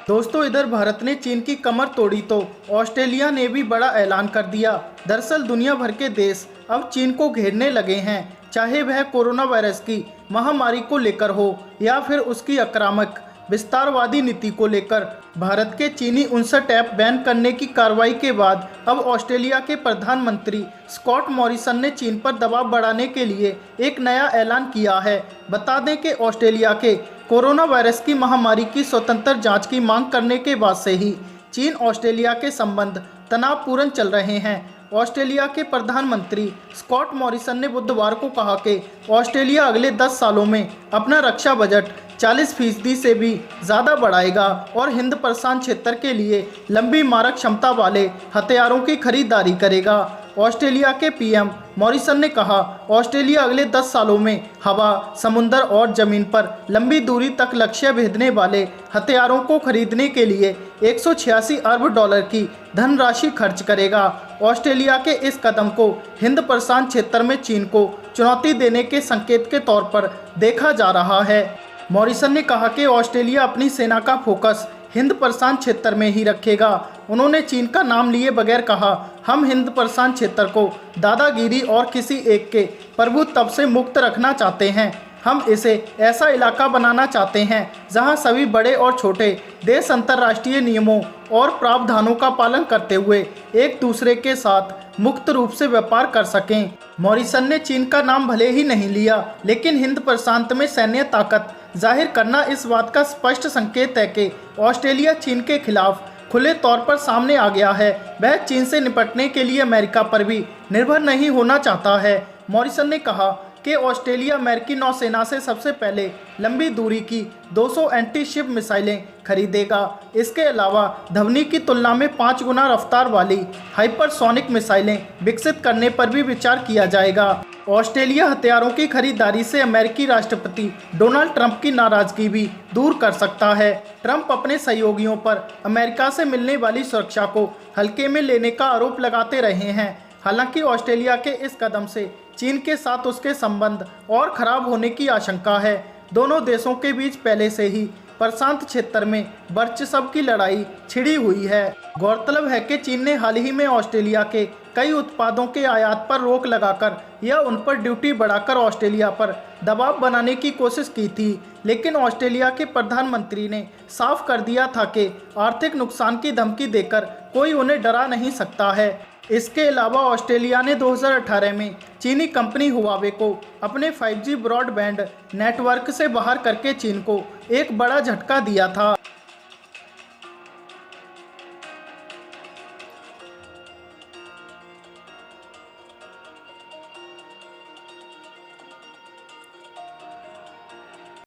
दोस्तों, इधर भारत ने चीन की कमर तोड़ी तो ऑस्ट्रेलिया ने भी बड़ा ऐलान कर दिया। दरअसल दुनिया भर के देश अब चीन को घेरने लगे हैं, चाहे वह कोरोना वायरस की महामारी को लेकर हो या फिर उसकी आक्रामक विस्तारवादी नीति को लेकर। भारत के चीनी 59 ऐप बैन करने की कार्रवाई के बाद अब ऑस्ट्रेलिया के प्रधानमंत्री स्कॉट मॉरिसन ने चीन पर दबाव बढ़ाने के लिए एक नया ऐलान किया है। बता दें कि ऑस्ट्रेलिया के कोरोना वायरस की महामारी की स्वतंत्र जांच की मांग करने के बाद से ही चीन ऑस्ट्रेलिया के संबंध तनावपूर्ण चल रहे हैं। ऑस्ट्रेलिया के प्रधानमंत्री स्कॉट मॉरिसन ने बुधवार को कहा कि ऑस्ट्रेलिया अगले 10 सालों में अपना रक्षा बजट 40% से भी ज़्यादा बढ़ाएगा और हिंद प्रशांत क्षेत्र के लिए लंबी मारक क्षमता वाले हथियारों की खरीदारी करेगा। ऑस्ट्रेलिया के पीएम मॉरिसन ने कहा, ऑस्ट्रेलिया अगले 10 सालों में हवा, समुद्र और जमीन पर लंबी दूरी तक लक्ष्य भेदने वाले हथियारों को खरीदने के लिए 186 अरब डॉलर की धनराशि खर्च करेगा। ऑस्ट्रेलिया के इस कदम को हिंद प्रशांत क्षेत्र में चीन को चुनौती देने के संकेत के तौर पर देखा जा रहा है। मॉरिसन ने कहा कि ऑस्ट्रेलिया अपनी सेना का फोकस हिंद प्रशांत क्षेत्र में ही रखेगा। उन्होंने चीन का नाम लिए बगैर कहा, हम हिंद प्रशांत क्षेत्र को दादागिरी और किसी एक के प्रभुत्व से मुक्त रखना चाहते हैं। हम इसे ऐसा इलाका बनाना चाहते हैं जहां सभी बड़े और छोटे देश अंतर्राष्ट्रीय नियमों और प्रावधानों का पालन करते हुए एक दूसरे के साथ मुक्त रूप से व्यापार कर सकें। मॉरिसन ने चीन का नाम भले ही नहीं लिया, लेकिन हिंद प्रशांत में सैन्य ताकत जाहिर करना इस बात का स्पष्ट संकेत है कि ऑस्ट्रेलिया चीन के खिलाफ खुले तौर पर सामने आ गया है। वह चीन से निपटने के लिए अमेरिका पर भी निर्भर नहीं होना चाहता है। मॉरिसन ने कहा कि ऑस्ट्रेलिया अमेरिकी नौसेना से सबसे पहले लंबी दूरी की 200 एंटी शिप मिसाइलें खरीदेगा। इसके अलावा ध्वनि की तुलना में 5 गुना रफ्तार वाली हाइपरसोनिक मिसाइलें विकसित करने पर भी विचार किया जाएगा। ऑस्ट्रेलिया हथियारों की खरीदारी से अमेरिकी राष्ट्रपति डोनाल्ड ट्रंप की नाराजगी भी दूर कर सकता है। ट्रंप अपने सहयोगियों पर अमेरिका से मिलने वाली सुरक्षा को हल्के में लेने का आरोप लगाते रहे हैं। हालांकि ऑस्ट्रेलिया के इस कदम से चीन के साथ उसके संबंध और खराब होने की आशंका है। दोनों देशों के बीच पहले से ही प्रशांत क्षेत्र में वर्चस्व की लड़ाई छिड़ी हुई है। गौरतलब है कि चीन ने हाल ही में ऑस्ट्रेलिया के कई उत्पादों के आयात पर रोक लगाकर या उन पर ड्यूटी बढ़ाकर ऑस्ट्रेलिया पर दबाव बनाने की कोशिश की थी, लेकिन ऑस्ट्रेलिया के प्रधानमंत्री ने साफ कर दिया था कि आर्थिक नुकसान की धमकी देकर कोई उन्हें डरा नहीं सकता है। इसके अलावा ऑस्ट्रेलिया ने 2018 में चीनी कंपनी हुआवे को अपने 5G ब्रॉडबैंड नेटवर्क से बाहर करके चीन को एक बड़ा झटका दिया था।